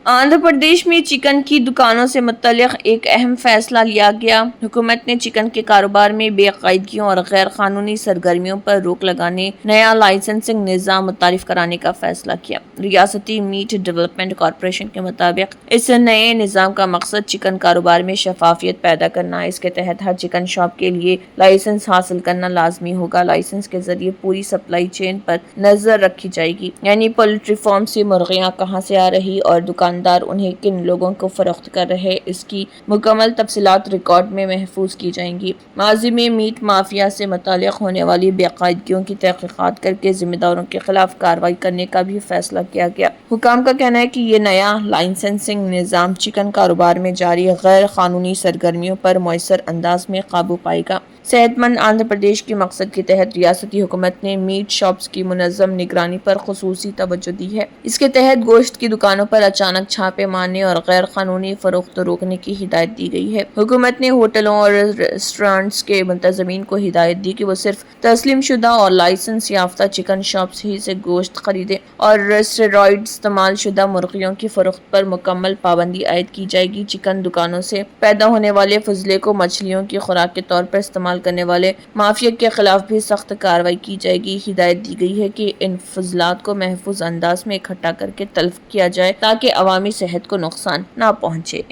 आंध्र प्रदेश में चिकन की दुकानों से मुत्तल्लिक़ एक अहम फैसला लिया गया। हुकूमत ने चिकन के कारोबार में बेकायदगियों और गैर कानूनी सरगर्मियों पर रोक लगाने नया लाइसेंसिंग निज़ाम मुतारिफ कराने का फैसला किया। रियासती मीट डेवलपमेंट कॉरपोरेशन के मुताबिक इस नए निज़ाम का मकसद चिकन कारोबार में शफाफियत पैदा करना है। इसके तहत हर चिकन शॉप के लिए लाइसेंस हासिल करना लाजमी होगा। लाइसेंस के जरिए पूरी सप्लाई चेन पर नजर रखी जाएगी, यानी पोल्ट्री फार्म से मुर्गियां कहाँ से आ रही और दुकानदार उन्हें किन लोगों को फरोख्त कर रहे, इसकी मुकम्मल तफसीलात रिकॉर्ड में महफूज की जाएंगी। माजी में मीट माफिया से मुताल्लिक़ होने वाली बेकायदगियों की तहकीकात करके जिम्मेदारों के खिलाफ कार्रवाई करने का भी फैसला किया गया। हुकाम का कहना है कि ये नया लाइसेंसिंग निज़ाम चिकन कारोबार में जारी गैर कानूनी सरगर्मियों पर मौसर अंदाज में काबू पाएगा। सेहतमंद आंध्र प्रदेश के मकसद के तहत रियासती हुकूमत ने मीट शॉप्स की मुनज़्ज़म निगरानी पर खुसूसी तवज्जो दी है। इसके तहत गोश्त की दुकानों पर अचानक छापे मारने और गैर कानूनी फरोख्त रोकने की हिदायत दी गई है। हुकूमत ने होटलों और रेस्टोरेंट्स के मुंतज़मीन को हिदायत दी कि वो सिर्फ तस्लीम शुदा और लाइसेंस याफ्ता चिकन शॉप्स ही से गोश्त खरीदें और स्टेरॉइड इस्तेमाल शुदा मुर्गियों की फरोख्त पर मुकम्मल पाबंदी आयद की जाएगी। चिकन दुकानों से पैदा होने वाले फजले को मछलियों की खुराक के तौर पर इस्तेमाल करने वाले माफिया के खिलाफ भी सख्त कार्रवाई की जाएगी। हिदायत दी गई है कि इन फजलात को महफूज अंदाज में इकट्ठा करके तल्फ किया जाए ताकि अवामी सेहत को नुकसान ना पहुंचे।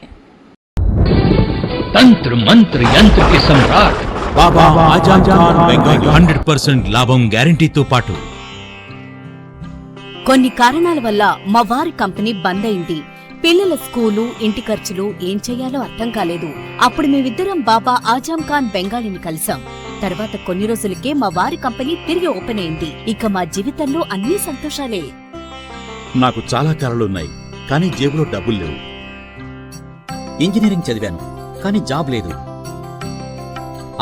तंत्र मंत्र यंत्र के सम्राट బాబా ఆజమ్ ఖాన్ బెంగాలీ 100% లాభం గ్యారంటీతో పాటు కొన్ని కారణాల వల్ల మా వారి కంపెనీ బంద్ అయింది. పిల్లల స్కూలు, ఇంటి ఖర్చులు ఏం చెయ్యాలో అర్థం కాలేదు. అప్పుడు మేమిద్దరం బాబా ఆజమ్ ఖాన్ బెంగాలీని కలిసాం. తర్వాత కొన్ని రోజులకే మా వారి కంపెనీ తిరిగి ఓపెన్ అయింది. ఇక మా జీవితంలో అన్ని సంతోషాలే. నాకు చాలా కలలున్నాయి, కానీ జేబులో డబ్బులు లేవు. ఇంజనీరింగ్ చదివాను, కానీ జాబ్ లేదు.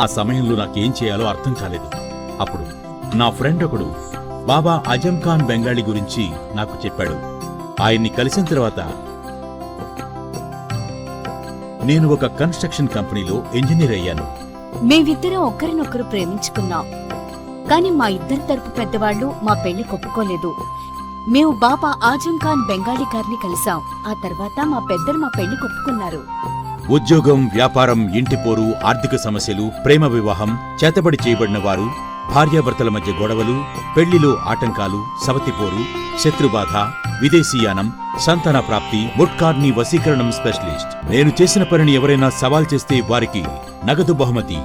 ఆ సమయంలో నాకేం చేయాలో అర్థం కాలేదు. అప్పుడు నా ఫ్రెండ్ ఒకడు బాబా ఆజమ్ ఖాన్ బెంగాలీ గురించి నాకు చెప్పాడు. ఆయన్ని కలిసిన తర్వాత నేను ఒక కన్స్ట్రక్షన్ కంపెనీలో ఇంజనీర్ అయ్యాను. మేమిద్దరం ఒకరినొకరు ప్రేమించుకున్నాం. కాని మా ఇద్దరి తరపు పెద్దవాళ్లు మా పెళ్లి కొప్పుకోలేదు. మేము బాబా ఆజమ్ ఖాన్ బెంగాలీ గారిని కలిసాం. ఆ తర్వాత మా పెద్దలు మా పెళ్లి కొప్పుకున్నారు. ఉద్యోగం, వ్యాపారం, ఇంటి పోరు, ఆర్థిక సమస్యలు, ప్రేమ వివాహం, చేతబడి చేయబడిన వారు, భార్యాభర్తల మధ్య గొడవలు, పెళ్లిలో ఆటంకాలు, సవతిపోరు, శత్రుబాధ, విదేశీయానం, సంతాన ప్రాప్తి, ముట్కార్ని వశీకరణం స్పెషలిస్ట్. నేను చేసిన పనిని ఎవరైనా సవాల్ చేస్తే వారికి నగదు బహుమతి.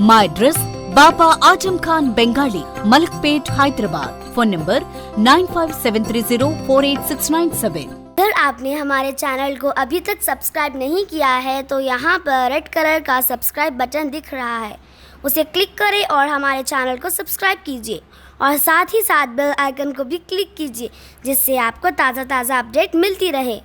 మా address Baba Azam Khan Bengali, Malakpet, Hyderabad. Phone number 9573048697। अगर आपने हमारे चैनल को अभी तक सब्सक्राइब नहीं किया है तो यहाँ पर रेड कलर का सब्सक्राइब बटन दिख रहा है, उसे क्लिक करें और हमारे चैनल को सब्सक्राइब कीजिए और साथ ही साथ बेल आइकन को भी क्लिक कीजिए, जिससे आपको ताज़ा अपडेट मिलती रहे।